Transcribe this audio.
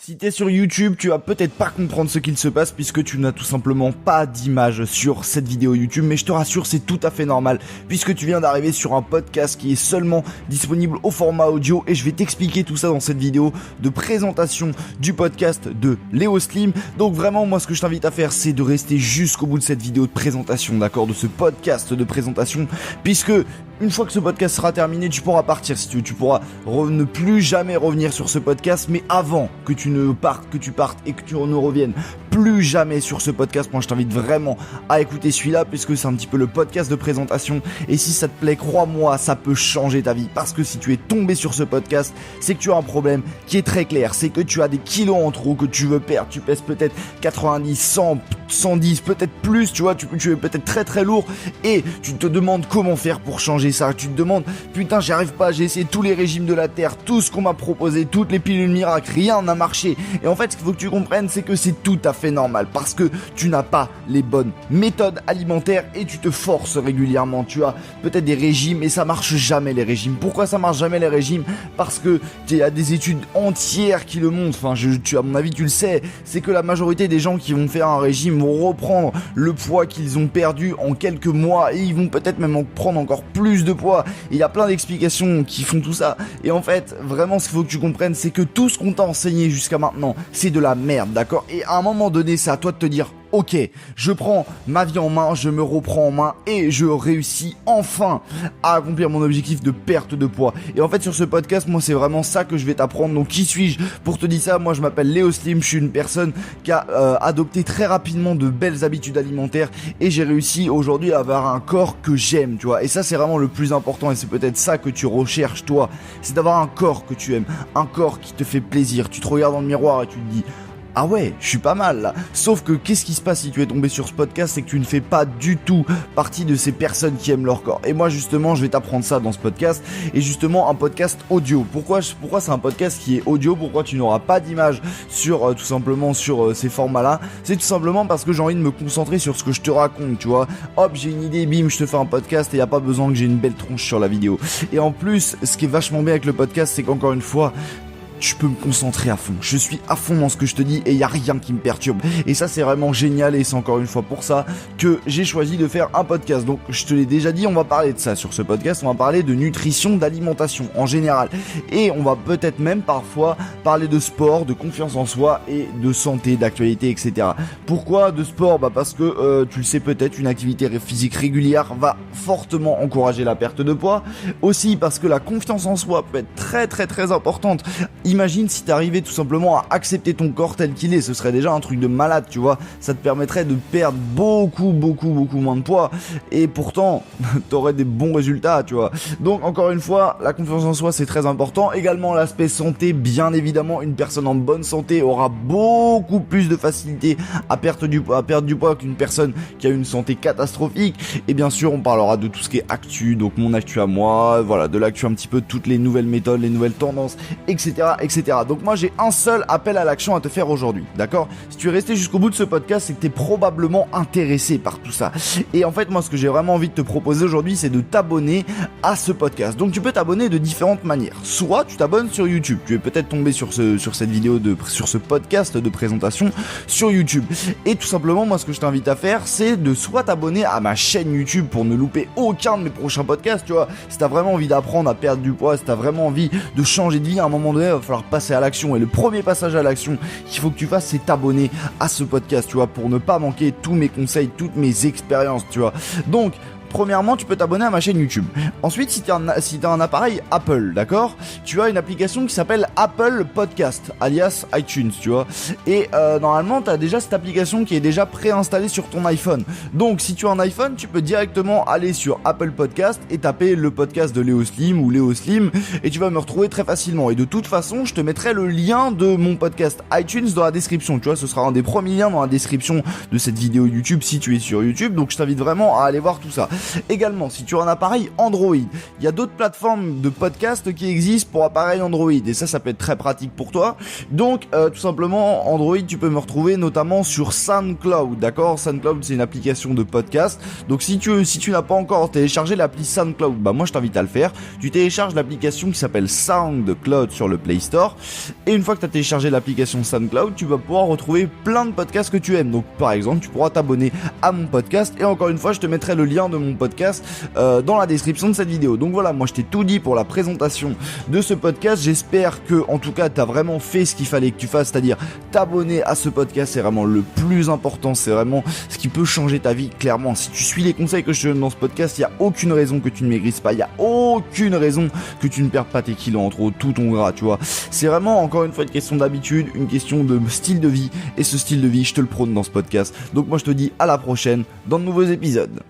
Si t'es sur YouTube, tu vas peut-être pas comprendre ce qu'il se passe puisque tu n'as tout simplement pas d'image sur cette vidéo YouTube, mais je te rassure, c'est tout à fait normal puisque tu viens d'arriver sur un podcast qui est seulement disponible au format audio et je vais t'expliquer tout ça dans cette vidéo de présentation du podcast de Léo Slim. Donc vraiment, moi ce que je t'invite à faire, c'est de rester jusqu'au bout de cette vidéo de présentation, d'accord, de ce podcast de présentation, puisque une fois que ce podcast sera terminé, tu pourras partir si tu veux, tu pourras ne plus jamais revenir sur ce podcast, mais avant que tu partes et que tu ne reviennes plus jamais sur ce podcast, moi je t'invite vraiment à écouter celui-là puisque c'est un petit peu le podcast de présentation et si ça te plaît, crois-moi, ça peut changer ta vie parce que si tu es tombé sur ce podcast, c'est que tu as un problème qui est très clair, c'est que tu as des kilos en trop que tu veux perdre, tu pèses peut-être 90, 100, 110, peut-être plus, tu vois, tu es peut-être très très lourd et tu te demandes comment faire pour changer ça, tu te demandes putain j'y arrive pas, j'ai essayé tous les régimes de la terre, tout ce qu'on m'a proposé, toutes les pilules miracles, rien n'a marché et en fait ce qu'il faut que tu comprennes c'est que c'est tout à fait normal parce que tu n'as pas les bonnes méthodes alimentaires et tu te forces régulièrement, tu as peut-être des régimes et ça marche jamais les régimes. Pourquoi ça marche jamais les régimes? Parce que il y a des études entières qui le montrent, enfin à mon avis tu le sais, c'est que la majorité des gens qui vont faire un régime vont reprendre le poids qu'ils ont perdu en quelques mois et ils vont peut-être même en prendre encore plus de poids. Il y a plein d'explications qui font tout ça et en fait vraiment ce qu'il faut que tu comprennes c'est que tout ce qu'on t'a enseigné jusqu'à maintenant c'est de la merde, d'accord? Et à un moment donné c'est à toi de te dire ok, je prends ma vie en main, je me reprends en main et je réussis enfin à accomplir mon objectif de perte de poids. Et en fait sur ce podcast, moi c'est vraiment ça que je vais t'apprendre. Donc qui suis-je pour te dire ça? Moi je m'appelle Léo Slim, je suis une personne qui a adopté très rapidement de belles habitudes alimentaires et j'ai réussi aujourd'hui à avoir un corps que j'aime, tu vois. Et ça c'est vraiment le plus important et c'est peut-être ça que tu recherches toi, c'est d'avoir un corps que tu aimes, un corps qui te fait plaisir. Tu te regardes dans le miroir et tu te dis ah ouais, je suis pas mal là. Sauf que qu'est-ce qui se passe si tu es tombé sur ce podcast, c'est que tu ne fais pas du tout partie de ces personnes qui aiment leur corps. Et moi justement, je vais t'apprendre ça dans ce podcast. Et justement, un podcast audio. Pourquoi c'est un podcast qui est audio? Pourquoi tu n'auras pas d'image sur tout simplement sur ces formats-là? C'est tout simplement parce que j'ai envie de me concentrer sur ce que je te raconte, tu vois. Hop, j'ai une idée, bim, je te fais un podcast et y a pas besoin que j'ai une belle tronche sur la vidéo. Et en plus, ce qui est vachement bien avec le podcast, c'est qu'encore une fois, je peux me concentrer à fond. Je suis à fond dans ce que je te dis et il y a rien qui me perturbe. Et ça c'est vraiment génial et c'est encore une fois pour ça que j'ai choisi de faire un podcast. Donc je te l'ai déjà dit, on va parler de ça sur ce podcast, on va parler de nutrition, d'alimentation en général. Et on va peut-être même parfois parler de sport, de confiance en soi et de santé, d'actualité, etc. Pourquoi de sport? Parce que tu le sais peut-être, une activité physique régulière va fortement encourager la perte de poids. Aussi parce que la confiance en soi peut être très très très importante. Imagine si t'arrivais tout simplement à accepter ton corps tel qu'il est, ce serait déjà un truc de malade, tu vois. Ça te permettrait de perdre beaucoup moins de poids et pourtant t'aurais des bons résultats, tu vois. Donc encore une fois, la confiance en soi c'est très important. Également l'aspect santé, bien évidemment, une personne en bonne santé aura beaucoup plus de facilité à perdre du poids qu'une personne qui a une santé catastrophique. Et bien sûr, on parlera de tout ce qui est actu, donc mon actu à moi, voilà, de l'actu un petit peu, toutes les nouvelles méthodes, les nouvelles tendances, etc. Donc moi j'ai un seul appel à l'action à te faire aujourd'hui, d'accord? Si tu es resté jusqu'au bout de ce podcast, c'est que tu es probablement intéressé par tout ça. Et en fait moi ce que j'ai vraiment envie de te proposer aujourd'hui, c'est de t'abonner à ce podcast. Donc tu peux t'abonner de différentes manières. Soit tu t'abonnes sur YouTube, tu es peut-être tombé sur cette vidéo sur ce podcast de présentation sur YouTube. Et tout simplement moi ce que je t'invite à faire, c'est de soit t'abonner à ma chaîne YouTube pour ne louper aucun de mes prochains podcasts, tu vois. Si t'as vraiment envie d'apprendre à perdre du poids, si t'as vraiment envie de changer de vie, à un moment donné il va falloir passer à l'action et le premier passage à l'action qu'il faut que tu fasses c'est t'abonner à ce podcast, tu vois, pour ne pas manquer tous mes conseils, toutes mes expériences, tu vois. Donc premièrement, tu peux t'abonner à ma chaîne YouTube. Ensuite, si t'as un appareil Apple, d'accord, tu as une application qui s'appelle Apple Podcast, alias iTunes, tu vois. Et normalement, t'as déjà cette application qui est déjà préinstallée sur ton iPhone. Donc, si tu as un iPhone, tu peux directement aller sur Apple Podcast et taper le podcast de Léo Slim ou Léo Slim et tu vas me retrouver très facilement. Et de toute façon, je te mettrai le lien de mon podcast iTunes dans la description. Tu vois, ce sera un des premiers liens dans la description de cette vidéo YouTube si tu es sur YouTube. Donc, je t'invite vraiment à aller voir tout ça. Également, si tu as un appareil Android, il y a d'autres plateformes de podcast qui existent pour appareil Android et ça peut être très pratique pour toi. Donc tout simplement Android, tu peux me retrouver notamment sur SoundCloud, d'accord? SoundCloud, c'est une application de podcast. Donc si tu n'as pas encore téléchargé l'appli SoundCloud, moi je t'invite à le faire. Tu télécharges l'application qui s'appelle SoundCloud sur le Play Store et une fois que tu as téléchargé l'application SoundCloud, tu vas pouvoir retrouver plein de podcasts que tu aimes. Donc par exemple, tu pourras t'abonner à mon podcast et encore une fois, je te mettrai le lien de mon podcast dans la description de cette vidéo. Donc voilà, moi je t'ai tout dit pour la présentation de ce podcast. J'espère que en tout cas tu as vraiment fait ce qu'il fallait que tu fasses, c'est-à-dire t'abonner à ce podcast. C'est vraiment le plus important, c'est vraiment ce qui peut changer ta vie. Clairement, si tu suis les conseils que je te donne dans ce podcast, il n'y a aucune raison que tu ne maigrisses pas, il n'y a aucune raison que tu ne perdes pas tes kilos, entre autres, tout ton gras, tu vois. C'est vraiment encore une fois une question d'habitude, une question de style de vie, et ce style de vie je te le prône dans ce podcast. Donc moi je te dis à la prochaine dans de nouveaux épisodes.